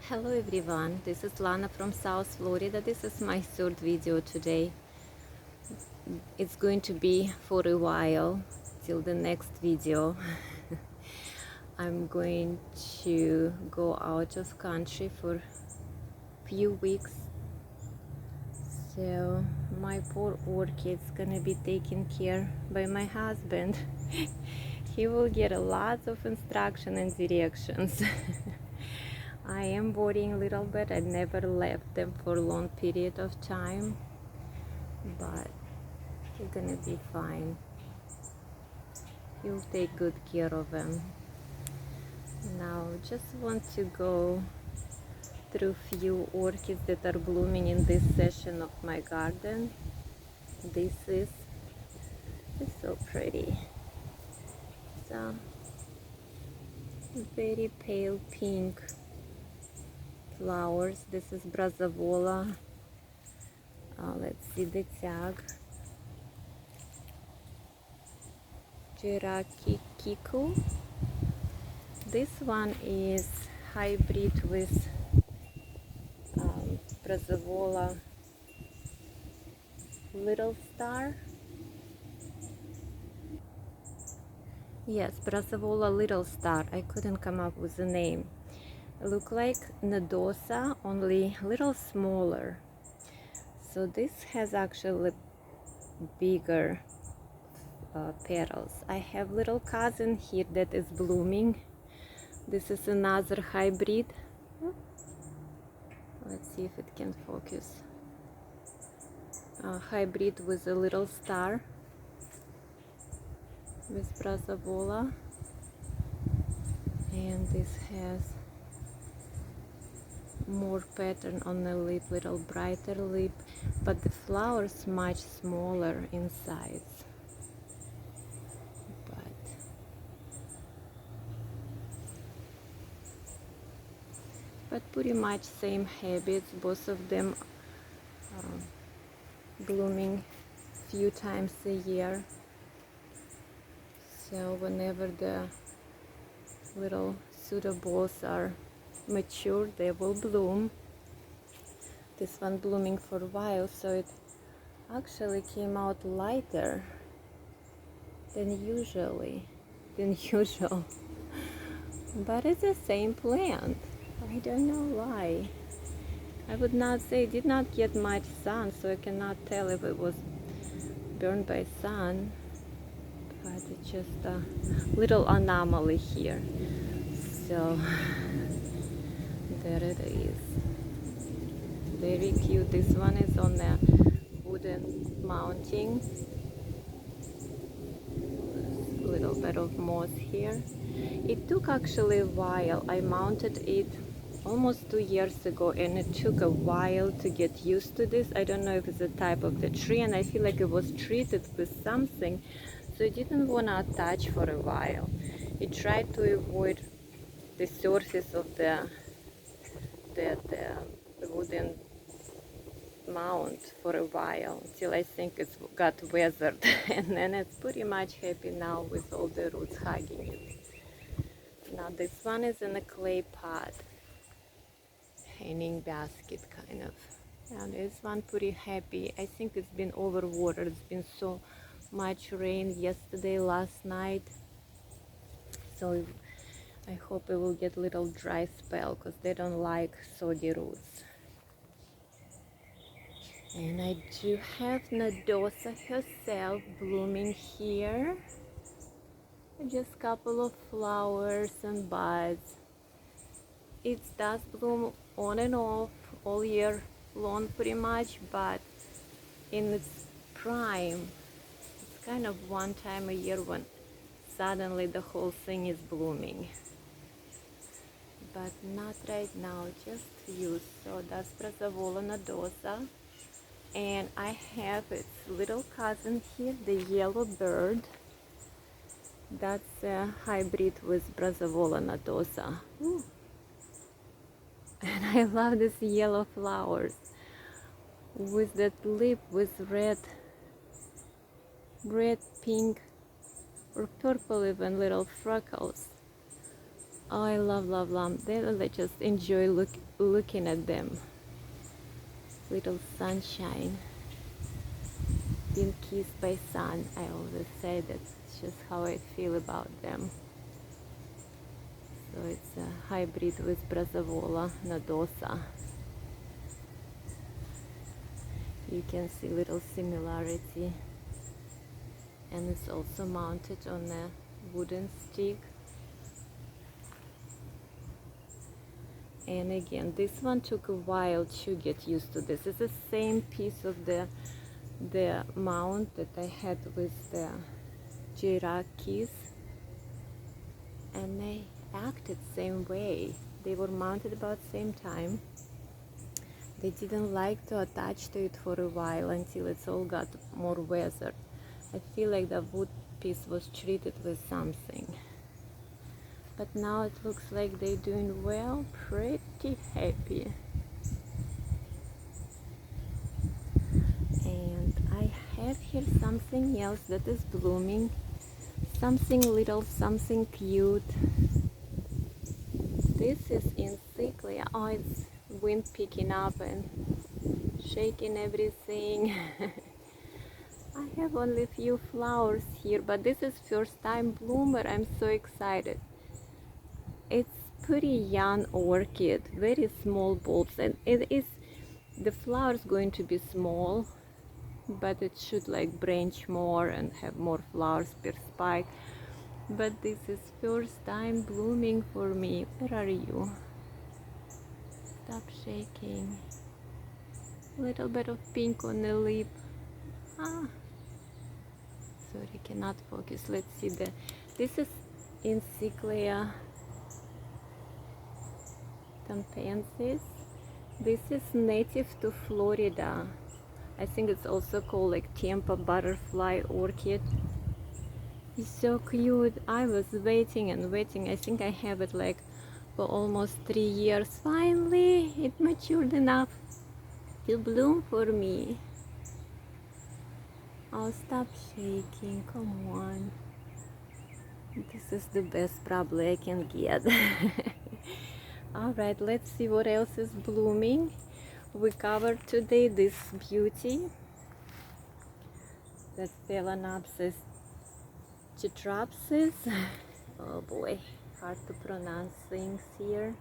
Hello everyone, this is Lana from South Florida. This is my third video today. It's going to be for a while till the next video. I'm going to go out of country for a few weeks. So my poor orchid's gonna be taken care by my husband. He will get a lot of instruction and directions. I am worrying a little bit. I never left them for a long period of time, but he's gonna be fine. He'll take good care of them. Now, just want to go through few orchids that are blooming in this section of my garden. This is so pretty. So very pale pink flowers. This is Brassavola. Let's see the tag. Kiku. This one is hybrid with Brassavola Little Star. Yes, Brassavola Little Star. I couldn't come up with the name. Look like Nodosa, only a little smaller. So this has actually bigger petals. I have little cousin here that is blooming. This is another hybrid. Let's see if it can focus. Hybrid with a little star with Brassavola, and this has more pattern on the lip, little brighter lip, but the flowers much smaller in size. But pretty much same habits, both of them blooming few times a year. So whenever the little pseudoballs are mature, they will bloom. This one blooming for a while, so it actually came out lighter than usual. But it's the same plant. I don't know why. I would not say it did not get much sun, so I cannot tell if it was burned by sun. But it's just a little anomaly here. So there it is. Very cute. This one is on a wooden mounting. A little bit of moss here. It took actually a while. I mounted it almost 2 years ago, and it took a while to get used to this. I don't know if it's a type of the tree, and I feel like it was treated with something, so it didn't want to attach for a while. It tried to avoid the surface of the wooden mount for a while, until I think it's got weathered and then it's pretty much happy now with all the roots hugging it. Now this one is in a clay pot, hanging basket kind of. And this one pretty happy. I think it's been overwatered. It's been so much rain yesterday, last night. So I hope it will get a little dry spell, because they don't like soggy roots. And I do have Nodosa herself blooming here. Just a couple of flowers and buds. It does bloom on and off all year long pretty much, but in its prime, it's kind of one time a year when suddenly the whole thing is blooming. But not right now, just few. So that's Brassavola Nodosa. And I have its little cousin here, the yellow bird. That's a hybrid with Brassavola Nodosa. Ooh. And I love these yellow flowers with that lip with red, pink, or purple even little freckles. Oh, I love them. I just enjoy looking at them. Little sunshine, being kissed by sun. I always say that's just how I feel about them. So it's a hybrid with Brassavola nodosa. You can see little similarity, and it's also mounted on a wooden stick. And again, this one took a while to get used to this. It's the same piece of the mount that I had with the J-Rockies, and they acted same way. They were mounted about the same time. They didn't like to attach to it for a while until it's all got more weathered. I feel like the wood piece was treated with something. But now it looks like they're doing well, pretty happy. And I have here something else that is blooming. Something little, something cute. This is Encyclia. Oh, it's wind picking up and shaking everything. I have only a few flowers here, but this is first time bloomer. I'm so excited. It's pretty young orchid, very small bulbs, and the flower is going to be small, but it should like branch more and have more flowers per spike. But this is first time blooming for me. Where are you? Stop shaking. Little bit of pink on the lip. Sorry, cannot focus. Let's see this is Encyclia tampensis. This is native to Florida. I think it's also called like Tampa butterfly orchid. It's so cute. I was waiting and waiting. I think I have it like for almost 3 years. Finally, it matured enough to bloom for me. Oh, stop shaking. Come on. This is the best probably I can get. Alright, let's see what else is blooming. We covered today this beauty. That's Phalaenopsis chitropsis. Oh boy, hard to pronounce things here.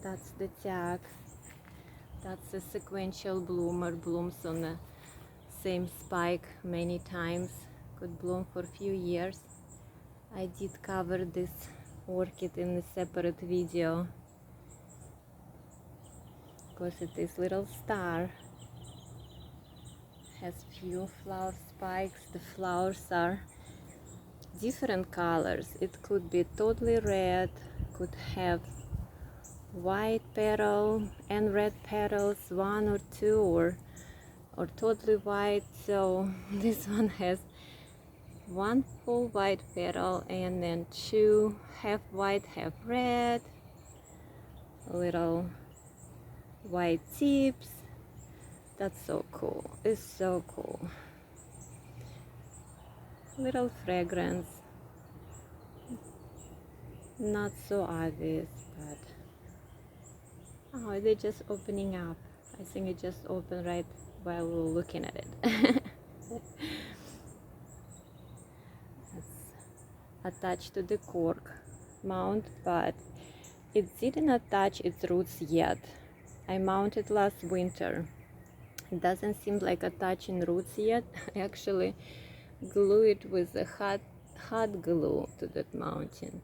That's the tag. That's a sequential bloomer, blooms on the same spike many times. Could bloom for a few years. I did cover this orchid in a separate video because it is little star, has few flower spikes. The flowers are different colors. It could be totally red, could have white petal and red petals, one or two, or totally white. So this one has one full white petal and then two half white, half red, little white tips. That's so cool. It's so cool. Little fragrance, not so obvious, but oh, they're just opening up. I think it just opened right while we were looking at it. Attached to the cork mount, but it didn't attach its roots yet. I mounted last winter. It doesn't seem like attaching roots yet. I actually glue it with a hot glue to that mountain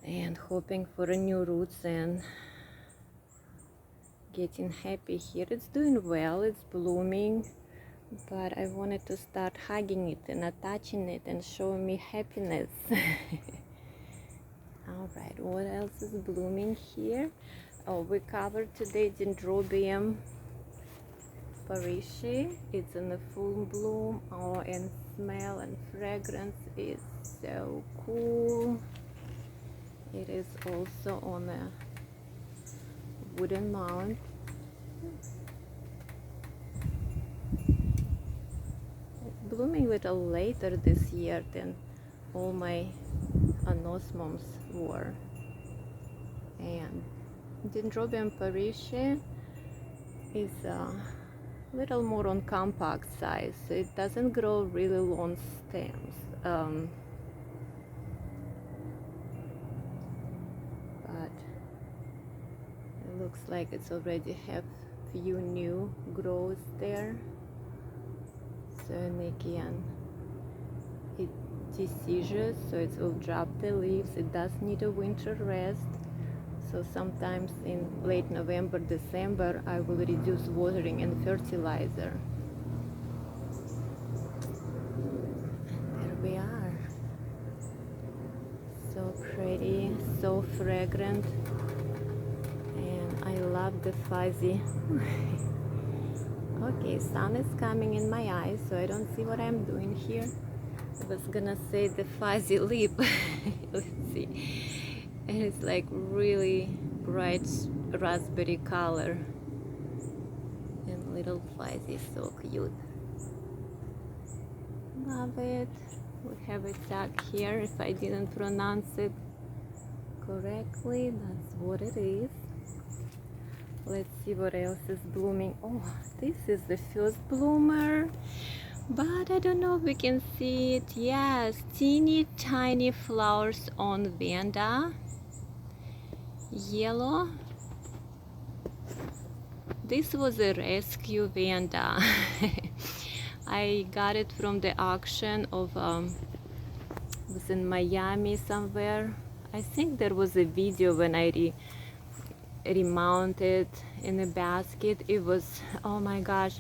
and hoping for a new roots and getting happy here. It's doing well, it's blooming, but I wanted to start hugging it and attaching it and showing me happiness. Alright, what else is blooming here? Oh, we covered today Dendrobium Parishi. It's in the full bloom. Oh, and smell and fragrance is so cool. It is also on a wooden mount. It's blooming a little later this year than all my osmomes were. And Dendrobium Parishi is a little more on compact size, so it doesn't grow really long stems. But it looks like it's already have few new growths there. So, and again, it deciduous, so it will drop the leaves. It does need a winter rest. So sometimes in late November, December, I will reduce watering and fertilizer. And there we are. So pretty, so fragrant, and I love the fuzzy. Okay, sun is coming in my eyes, so I don't see what I'm doing here. I was gonna say the fuzzy lip. Let's see. And it's like really bright raspberry color and little fuzzy, so cute. Love it. We have a tag here. If I didn't pronounce it correctly, that's what it is. Let's see what else is blooming. Oh, this is the first bloomer, but I don't know if we can see it. Yes, teeny tiny flowers on Vanda Yellow. This was a rescue Vanda. I got it from the auction of it was in Miami somewhere. I think there was a video when I remounted in a basket. It was, oh my gosh,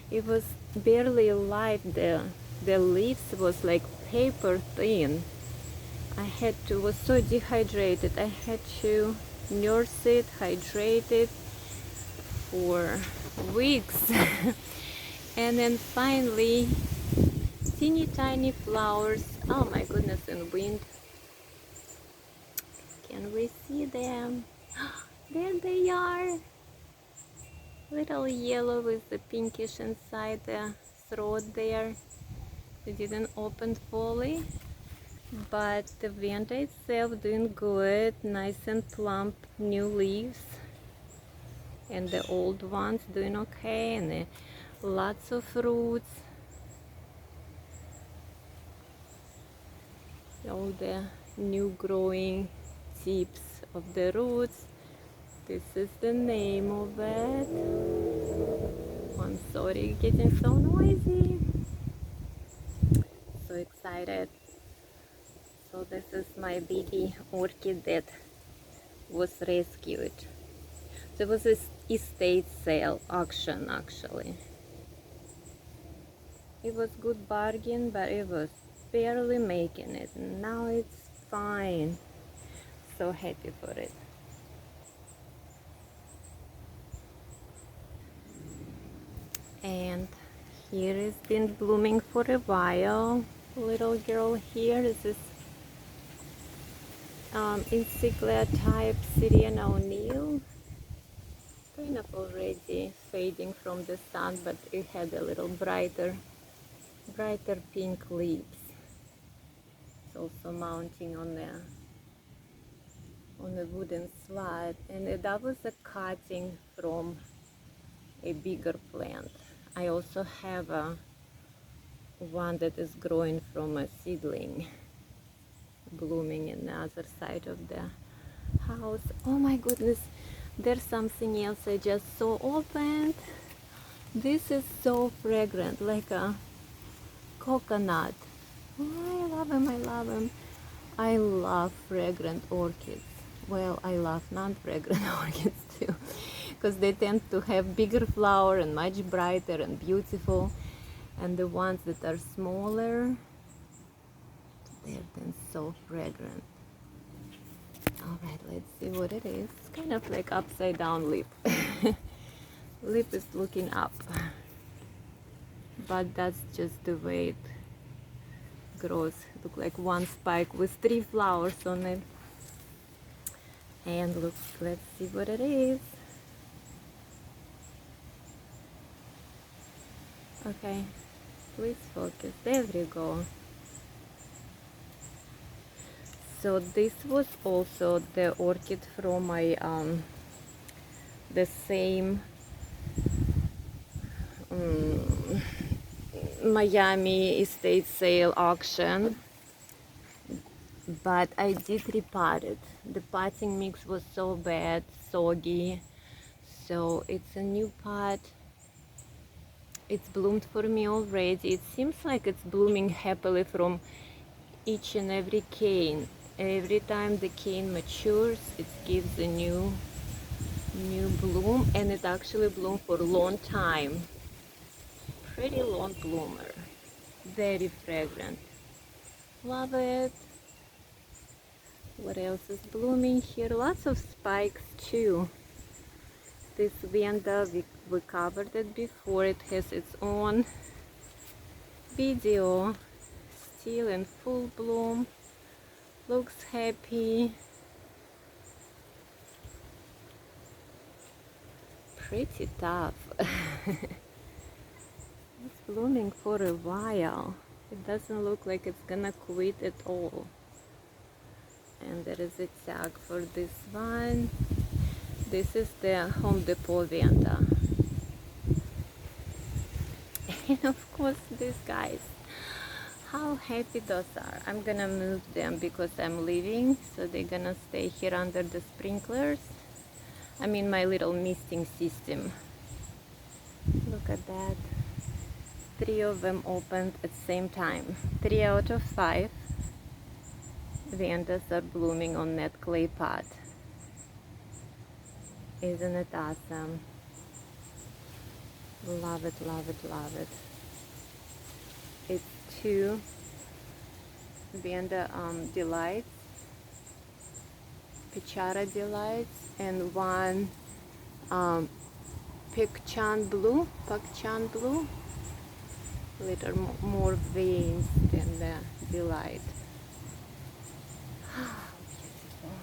it was barely alive. The leaves was like paper thin. I had to, was so dehydrated. I had to nurse it, hydrate it for weeks. And then finally, teeny tiny flowers. Oh my goodness, and wind. Can we see them? There they are. Little yellow with the pinkish inside the throat there. They didn't open fully, but the Vanda itself doing good. Nice and plump new leaves. And the old ones doing okay, and lots of fruits. All the new growing tips of the roots. This is the name of it. I'm sorry, getting so noisy. So excited. So this is my baby orchid that was rescued. There was an estate sale auction actually. It was good bargain, but it was barely making it. Now it's fine. So happy for it. And here it's been blooming for a while. Little girl here. This is Insignia type Syrian O'Neill. Kind of already fading from the sun, but it had a little brighter pink leaves. It's also mounting on the wooden slide, and that was a cutting from a bigger plant. I also have one that is growing from a seedling, blooming in the other side of the house. Oh my goodness, there's something else I just saw opened. This is so fragrant, like a coconut. Oh, I love him, I love him. I love fragrant orchids. Well, I love non-fragrant orchids too, because they tend to have bigger flower and much brighter and beautiful. And the ones that are smaller, they're then so fragrant. All right, let's see what it is. It's kind of like upside down lip. Lip is looking up, but that's just the way it grows. Look like one spike with 3 flowers on it. And look, let's see what it is. Okay, please focus. There we go. So this was also the orchid from my the same Miami estate sale auction, but I did repot it. The potting mix was so bad, soggy, so it's a new pot. It's bloomed for me already. It seems like it's blooming happily from each and every cane. Every time the cane matures, it gives a new bloom, and it actually bloomed for a long time. Pretty long bloomer. Very fragrant. Love it. What else is blooming here? Lots of spikes too. This Vanda, we covered it before. It has its own video. Still in full bloom. Looks happy. Pretty tough. It's blooming for a while. It doesn't look like it's gonna quit at all. And there is a tag for this one. This is the Home Depot Vanda. And of course these guys. How happy those are. I'm gonna move them because I'm leaving, so they're gonna stay here under the sprinklers. I mean my little misting system. Look at that. 3 of them opened at the same time. 3 out of 5 Vandas are blooming on that clay pot. Isn't it awesome? Love it, love it, love it. It's 2 Vanda Delights, Pichara Delights, and 1 Pakchan Blue. Little more veins than the Delight. Beautiful.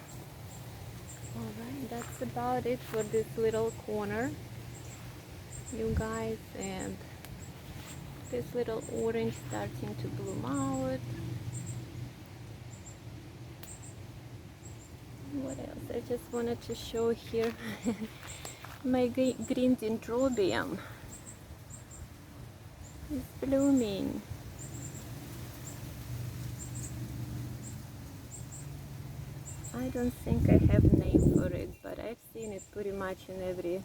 Alright, that's about it for this little corner, you guys. And this little orange starting to bloom out. What else? I just wanted to show here my green Dendrobium is blooming. I don't think I have a name for it, but I've seen it pretty much in every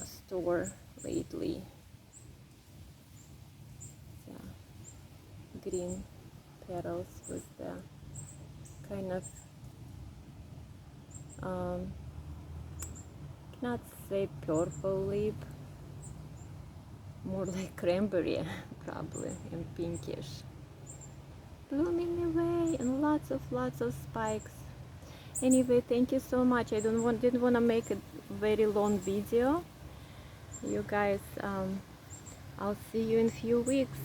store lately. Green petals with the kind of cannot say purple lip, more like cranberry probably, and pinkish. Blooming away, and lots of spikes. Anyway, thank you so much. I didn't want to make a very long video, you guys. I'll see you in a few weeks.